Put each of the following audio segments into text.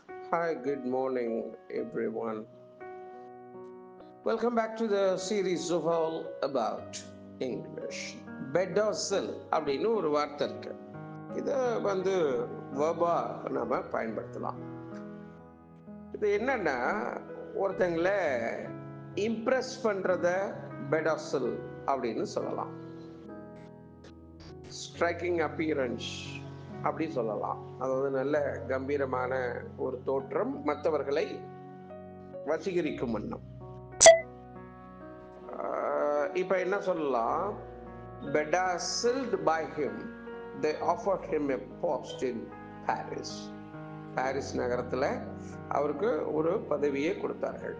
Hi, good morning, everyone. Welcome back to the series of all about English. பெடாசல் அப்படின்னு ஒரு வார்த்தை இருக்கு. இதை வந்து வேர்பா நாம பயன்படுத்தலாம். இது என்னன்னா ஒருத்தங்களை இம்ப்ரெஸ் பண்றத பெடாசல் அப்படின்னு சொல்லலாம். ஸ்ட்ரைக்கிங் அப்பியரன்ஸ் அப்படி சொல்லலாம். அதாவது நல்ல கம்பீரமான ஒரு தோற்றம், மற்றவர்களை வசீகரிக்கும் வண்ணம். இப்ப என்ன சொல்லலாம், bedazzled by him they offered him a post in Paris. Paris நகரத்துல அவருக்கு ஒரு பதவியை கொடுத்தார்கள்.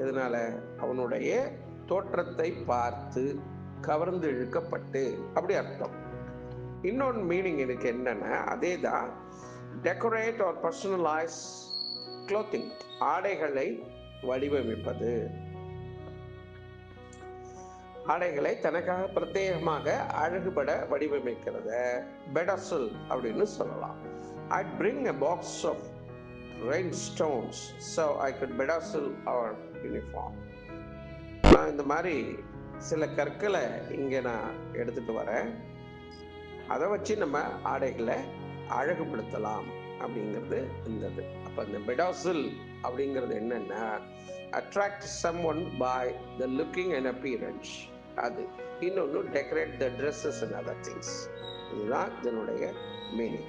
எதனால? அவனுடைய தோற்றத்தை பார்த்து கவர்ந்து இழுக்கப்பட்டு, அப்படி அர்த்தம். இன்னொன்று மீனிங் எனக்கு என்னன்னா, அதே தான், டெக்கரேட் ஆர் பர்சனலைஸ் க்ளோத்திங், ஆடைகளை வடிவமைப்பது, ஆடைகளை தனக்காக பிரத்யேகமாக அழகுபட வடிவமைக்கிறத பெடாசல் அப்படின்னு சொல்லலாம். I'd bring a box of rhinestones so I could bedazzle our uniform. நான் இந்த மாதிரி சில கற்களை இங்கே நான் எடுத்துட்டு வரேன், அதை வச்சு நம்ம ஆடைகளை அழகுபடுத்தலாம் அப்படிங்கிறது இருந்தது. அப்போ இந்த பெடாசல் அப்படிங்கிறது என்னன்னா, attract someone by the looking and appearance. அது இன்னொன்று, decorate the dresses and other things. இதுதான் இதனுடைய மீனிங்.